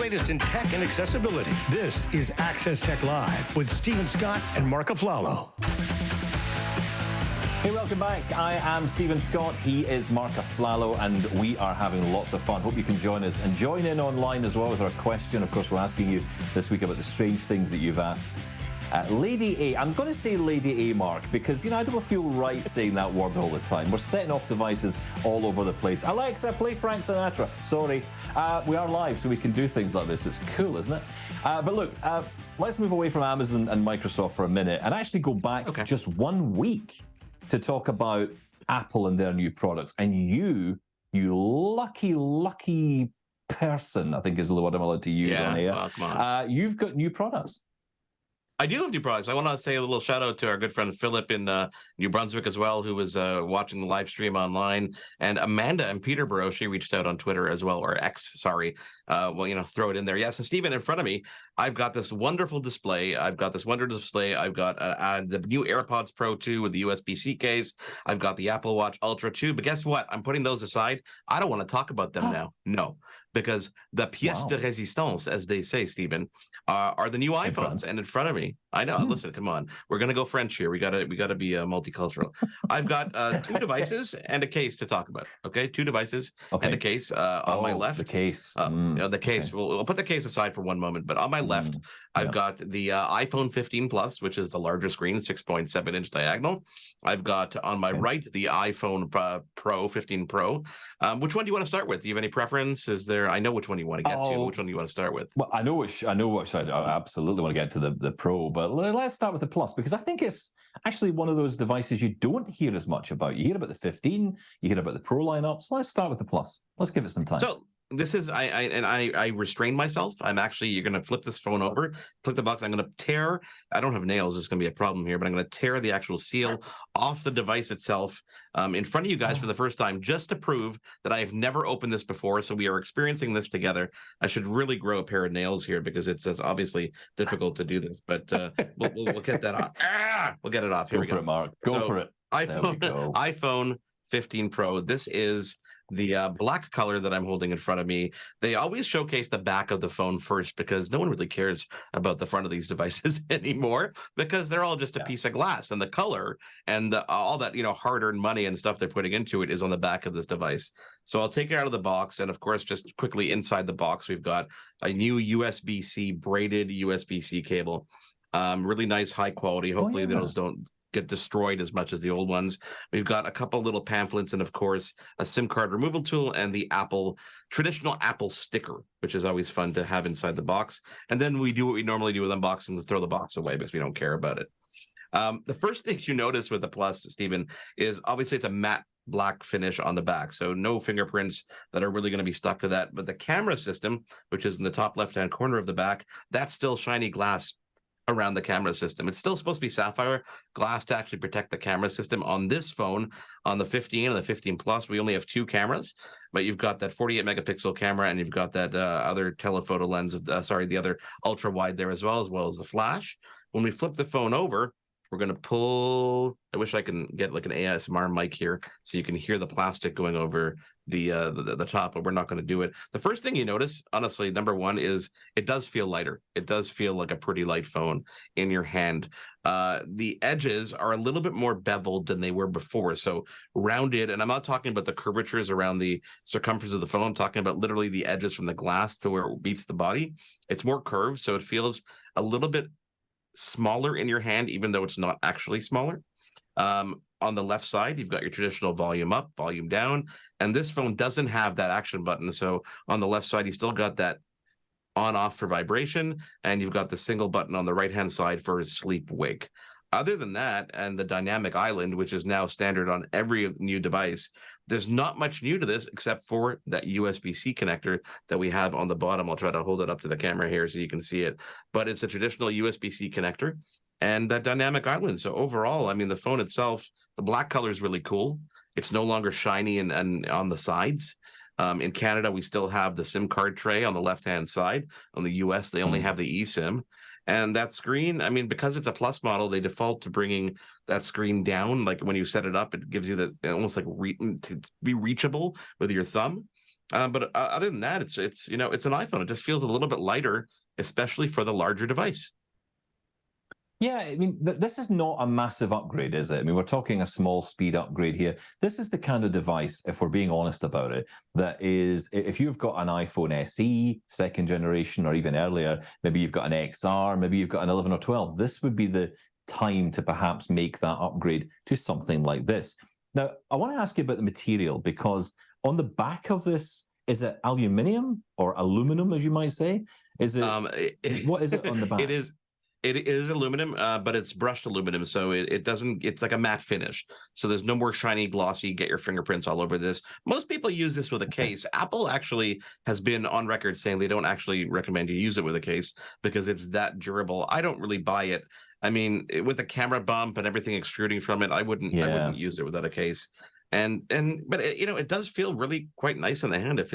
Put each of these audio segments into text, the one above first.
latest in tech and accessibility. This is Access Tech Live with Stephen Scott and Marc Aflalo. Hey, welcome back. I am Stephen Scott. He is Marc Aflalo, and we are having lots of fun. Hope you can join us and join in online as well with our question. Of course, we're asking you this week about the strange things that you've asked. Lady A, I'm going to say Lady A, Mark, because, I don't feel right saying that word all the time. We're setting off devices all over the place. Alexa, play Frank Sinatra. Sorry. We are live, so we can do things like this. It's cool, isn't it? But look, let's move away from Amazon and Microsoft for a minute and actually go back just 1 week to talk about Apple and their new products. And you lucky person, I think is the word I'm allowed to use on here. Well, come on. You've got new products. I do have new products. I want to say a little shout out to our good friend Philip in New Brunswick as well, who was watching the live stream online. And Amanda in Peterborough, she reached out on Twitter as well, or X, sorry. Throw it in there. Yes, and Stephen, in front of me, I've got this wonderful display. I've got the new AirPods Pro 2 with the USB-C case. I've got the Apple Watch Ultra 2. But guess what? I'm putting those aside. I don't want to talk about them now. No. Because the pièce de résistance, as they say, Stephen, are the new iPhones. And in front of me, I know. Listen, come on, we're gonna go French here. We gotta be multicultural. I've got two devices and a case to talk about. Okay, two devices and a case. On my left, the case. The case. Okay. We'll put the case aside for one moment. But on my left, I've got the iPhone 15 Plus, which is the larger screen, 6.7-inch diagonal. I've got on my right the iPhone Pro 15 Pro. Which one do you want to start with? Do you have any preference? Is there? I know which one you want to get to. Which one do you want to start with? Well, I know which I absolutely want to get to the Pro, but let's start with the Plus, because I think it's actually one of those devices you don't hear as much about. You hear about the 15, you hear about the Pro lineup. So let's start with the Plus. Let's give it some time. So this is I restrained myself. You're going to flip this phone over, click the box. I'm going to tear. I don't have nails. It's going to be a problem here, but I'm going to tear the actual seal off the device itself in front of you guys for the first time, just to prove that I have never opened this before. So we are experiencing this together. I should really grow a pair of nails here because it's obviously difficult to do this, but we'll get that off. We'll get it off. Here we go. Go for it, Mark. Go for it. iPhone 15 Pro. This is the black color that I'm holding in front of me. They always showcase the back of the phone first because no one really cares about the front of these devices anymore because they're all just a piece of glass, and the color and all that hard-earned money and stuff they're putting into it is on the back of this device. So I'll take it out of the box, and of course, just quickly inside the box, we've got a new USB-C braided USB-C cable. Really nice, high quality. Hopefully those don't get destroyed as much as the old ones. We've got a couple little pamphlets and, of course, a SIM card removal tool and the traditional Apple sticker, which is always fun to have inside the box. And then we do what we normally do with unboxing, to throw the box away because we don't care about it. The first thing you notice with the Plus, Stephen, is obviously it's a matte black finish on the back, so no fingerprints that are really going to be stuck to that. But the camera system, which is in the top left-hand corner of the back, that's still shiny glass around the camera system. It's still supposed to be sapphire glass to actually protect the camera system. On this phone, on the 15 and the 15 Plus, we only have two cameras, but you've got that 48 megapixel camera and you've got that other telephoto lens of the other ultra wide there as well as the flash. When we flip the phone over, we're going to pull. I wish I can get like an ASMR mic here so you can hear the plastic going over the top, but we're not going to do it. The first thing you notice, honestly, number one, is it does feel lighter. It does feel like a pretty light phone in your hand. The edges are a little bit more beveled than they were before, so rounded. And I'm not talking about the curvatures around the circumference of the phone. I'm talking about literally the edges from the glass to where it meets the body. It's more curved, so it feels a little bit smaller in your hand, even though it's not actually smaller. On the left side, you've got your traditional volume up, volume down, and this phone doesn't have that action button. So on the left side, you still got that on off for vibration, and you've got the single button on the right hand side for sleep wake. Other than that, and the dynamic island, which is now standard on every new device, there's not much new to this except for that USB-C connector that we have on the bottom. I'll try to hold it up to the camera here so you can see it. But it's a traditional USB-C connector and that dynamic island. So overall, I mean, the phone itself, the black color is really cool. It's no longer shiny and on the sides. In Canada, we still have the SIM card tray on the left-hand side. On the US, they only have the eSIM. And that screen, I mean, because it's a Plus model, they default to bringing that screen down. Like when you set it up, it gives you the almost like to be reachable with your thumb. But other than that, it's you know, it's an iPhone. It just feels a little bit lighter, especially for the larger device. Yeah, I mean, this is not a massive upgrade, is it? I mean, we're talking a small speed upgrade here. This is the kind of device, if we're being honest about it, that is, if you've got an iPhone SE, second generation, or even earlier, maybe you've got an XR, maybe you've got an 11 or 12, this would be the time to perhaps make that upgrade to something like this. Now, I want to ask you about the material, because on the back of this, is it aluminium or aluminum, as you might say? Is it, what is it on the back? It is aluminum, but it's brushed aluminum, so it doesn't. It's like a matte finish, so there's no more shiny, glossy. Get your fingerprints all over this. Most people use this with a case. Apple actually has been on record saying they don't actually recommend you use it with a case because it's that durable. I don't really buy it. I mean, with the camera bump and everything extruding from it, I wouldn't use it without a case. But you know, it does feel really quite nice in the hand. It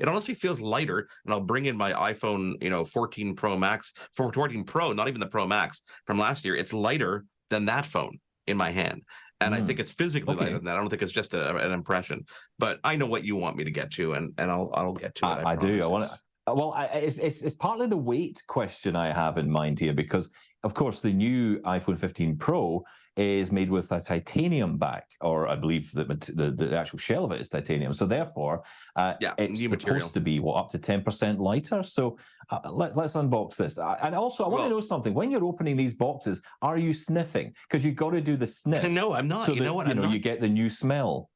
honestly feels lighter. And I'll bring in my iPhone, you know, 14 Pro Max, 14 Pro, not even the Pro Max from last year. It's lighter than that phone in my hand. And I think it's physically lighter than that. I don't think it's just an impression. But I know what you want me to get to, and I'll get to it. I do. I want to. Well, it's partly the weight question I have in mind here, because, of course, the new iPhone 15 Pro is made with a titanium back, or I believe that the actual shell of it is titanium. So therefore, it's supposed to be up to 10% lighter. So let's unbox this. And also, I want to know something. When you're opening these boxes, are you sniffing? Because you've got to do the sniff. No, I'm not. So you get the new smell.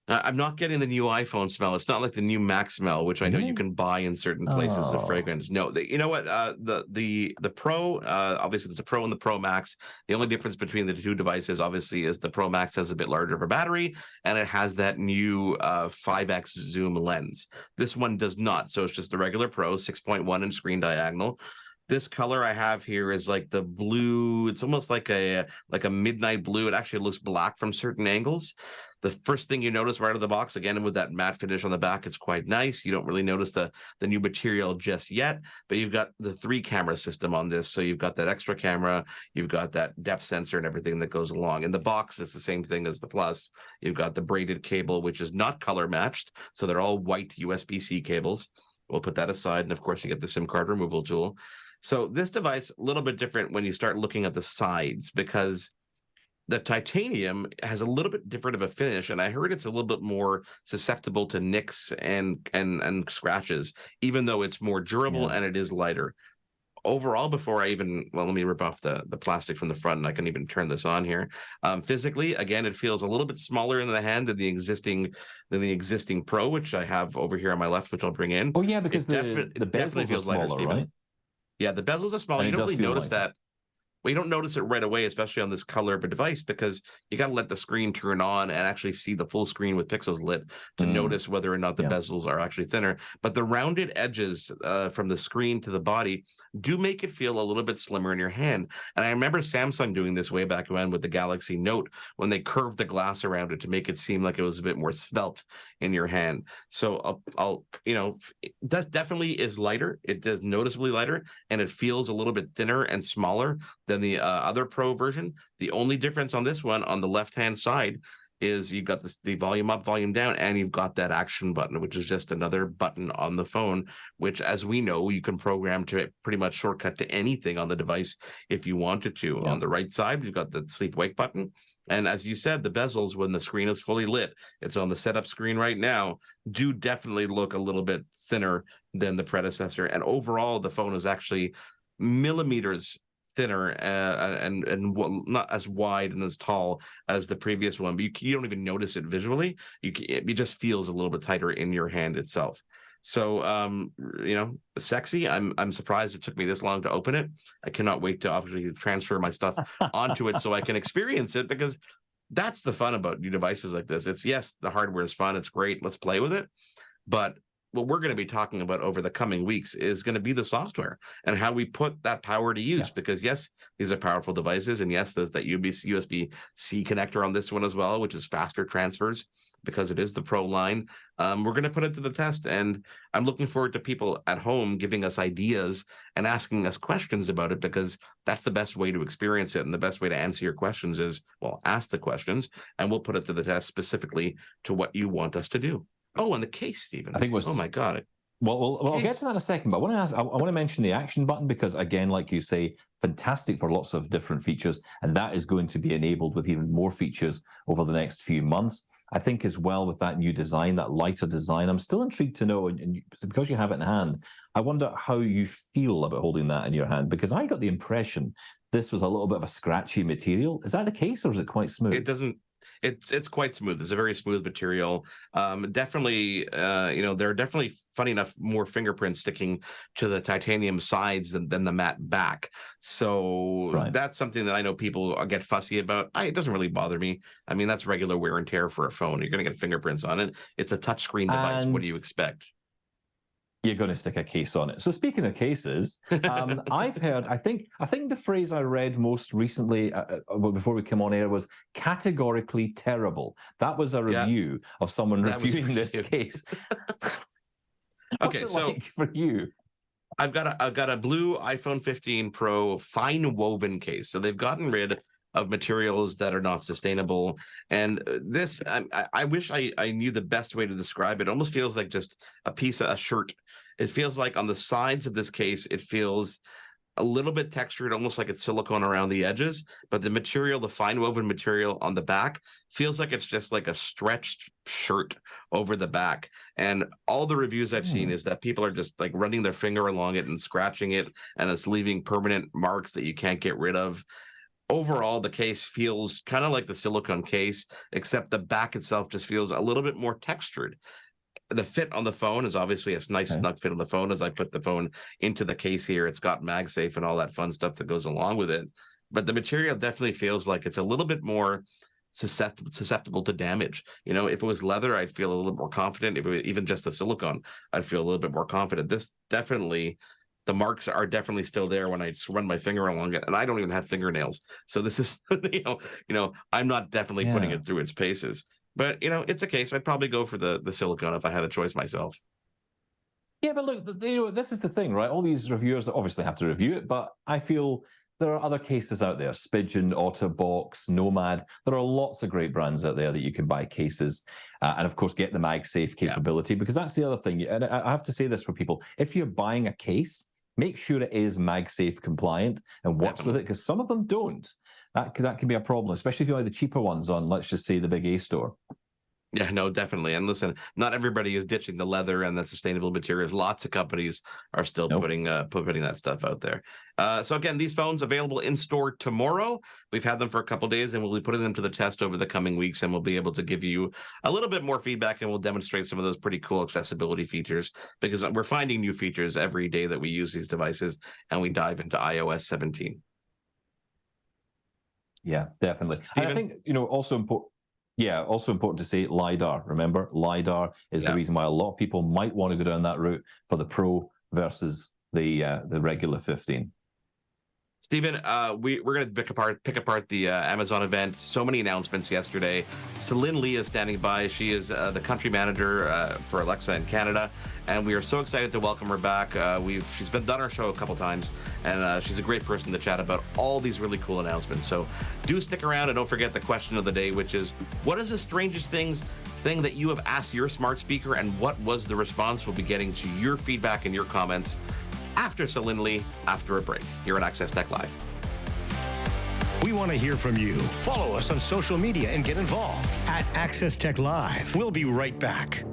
I'm not getting the new iPhone smell. It's not like the new Mac smell, which I know you can buy in certain places. The fragrance. No, you know what? The Pro, obviously there's a Pro and the Pro Max. The only difference between the two devices, obviously, is the Pro Max has a bit larger of a battery and it has that new 5x zoom lens. This one does not. So it's just the regular Pro, 6.1 inch screen diagonal. This color I have here is like the blue. It's almost like a midnight blue. It actually looks black from certain angles. The first thing you notice right out of the box, again, with that matte finish on the back, it's quite nice. You don't really notice the new material just yet, but you've got the 3-camera system on this. So you've got that extra camera, you've got that depth sensor and everything that goes along. In the box, it's the same thing as the Plus. You've got the braided cable, which is not color matched. So they're all white USB-C cables. We'll put that aside. And of course, you get the SIM card removal tool. So this device, a little bit different when you start looking at the sides, because the titanium has a little bit different of a finish, and I heard it's a little bit more susceptible to nicks and scratches, even though it's more durable and it is lighter. Overall, before I even, let me rip off the plastic from the front, and I can even turn this on here. Physically, again, it feels a little bit smaller in the hand than the existing Pro, which I have over here on my left, which I'll bring in. Oh yeah, because the bezels feels smaller, lighter, right? Yeah, the bezels are small. You don't really notice that. Well, you don't notice it right away, especially on this color of a device, because you got to let the screen turn on and actually see the full screen with pixels lit to notice whether or not the bezels are actually thinner. But the rounded edges from the screen to the body do make it feel a little bit slimmer in your hand. And I remember Samsung doing this way back when with the Galaxy Note, when they curved the glass around it to make it seem like it was a bit more svelte in your hand. So it definitely is lighter. It is noticeably lighter, and it feels a little bit thinner and smaller than the other Pro version. The only difference on this one, on the left-hand side, is you've got the volume up, volume down, and you've got that action button, which is just another button on the phone, which, as we know, you can program to pretty much shortcut to anything on the device if you wanted to. On the right side, you've got the sleep-wake button. And as you said, the bezels, when the screen is fully lit, it's on the setup screen right now, do definitely look a little bit thinner than the predecessor. And overall, the phone is actually millimeters thinner and not as wide and as tall as the previous one, but you don't even notice it visually. It just feels a little bit tighter in your hand itself. So sexy. I'm surprised it took me this long to open it. I cannot wait to obviously transfer my stuff onto it so I can experience it, because that's the fun about new devices like this. It's, yes, the hardware is fun, it's great, let's play with it, but what we're going to be talking about over the coming weeks is going to be the software and how we put that power to use. Because yes, these are powerful devices, and yes, there's that USB-C connector on this one as well, which is faster transfers because it is the Pro line. We're going to put it to the test, and I'm looking forward to people at home giving us ideas and asking us questions about it, because that's the best way to experience it, and the best way to answer your questions is, well, ask the questions, and we'll put it to the test specifically to what you want us to do. Oh, and the case, Stephen. I think it was. Oh my God. Well, I'll get to that in a second, but I want to ask. I want to mention the action button because, again, like you say, fantastic for lots of different features, and that is going to be enabled with even more features over the next few months. I think as well with that new design, that lighter design. I'm still intrigued to know, and because you have it in hand, I wonder how you feel about holding that in your hand, because I got the impression this was a little bit of a scratchy material. Is that the case, or is it quite smooth? It doesn't. It's quite smooth. It's a very smooth material. Definitely, there are definitely, funny enough, more fingerprints sticking to the titanium sides than the matte back. So that's something that I know people get fussy about. It doesn't really bother me. I mean, that's regular wear and tear for a phone. You're going to get fingerprints on it. It's a touchscreen device. What do you expect? You're going to stick a case on it. So speaking of cases, I've heard, I think the phrase I read most recently before we came on air was categorically terrible. That was a review of someone reviewing this case. Okay, so like for you? I've got a blue iPhone 15 Pro fine woven case. So they've gotten rid of materials that are not sustainable. And this, I wish I knew the best way to describe it. It almost feels like just a shirt. It feels like on the sides of this case, it feels a little bit textured, almost like it's silicone around the edges. But the material, the fine woven material on the back, feels like it's just like a stretched shirt over the back. And all the reviews I've seen is that people are just like running their finger along it and scratching it, and it's leaving permanent marks that you can't get rid of. Overall, the case feels kind of like the silicone case, except the back itself just feels a little bit more textured. The fit on the phone is obviously a nice snug fit on the phone. As I put the phone into the case here, it's got MagSafe and all that fun stuff that goes along with it. But the material definitely feels like it's a little bit more susceptible to damage. If it was leather, I'd feel a little more confident. If it was even just a silicone, I'd feel a little bit more confident. This definitely, the marks are definitely still there when I run my finger along it, and I don't even have fingernails. So this is, I'm not definitely putting it through its paces. But, it's a case. I'd probably go for the silicone if I had a choice myself. Yeah, but look, this is the thing, right? All these reviewers obviously have to review it, but I feel there are other cases out there, Spigeon, Otterbox, Nomad. There are lots of great brands out there that you can buy cases and, of course, get the MagSafe capability, because that's the other thing. And I have to say this for people. If you're buying a case, make sure it is MagSafe compliant and works with it, because some of them don't. That can be a problem, especially if you buy the cheaper ones on, let's just say, the big A store. Yeah, no, definitely. And listen, not everybody is ditching the leather and the sustainable materials. Lots of companies are still putting that stuff out there. So again, these phones available in store tomorrow. We've had them for a couple of days, and we'll be putting them to the test over the coming weeks, and we'll be able to give you a little bit more feedback, and we'll demonstrate some of those pretty cool accessibility features, because we're finding new features every day that we use these devices and we dive into iOS 17. Yeah, definitely. Stephen? And I think, also important. Yeah, also important to say LiDAR. Remember, LiDAR is the reason why a lot of people might want to go down that route for the Pro versus the regular 15. Stephen, we're going to pick apart the Amazon event. So many announcements yesterday. Celine Lee is standing by. She is the country manager for Alexa in Canada, and we are so excited to welcome her back. She's been done our show a couple times, and she's a great person to chat about all these really cool announcements. So do stick around, and don't forget the question of the day, which is, what is the strangest thing that you have asked your smart speaker, and what was the response? We'll be getting to your feedback and your comments after Celine Lee, after a break, here at Access Tech Live. We want to hear from you. Follow us on social media and get involved at Access Tech Live. We'll be right back.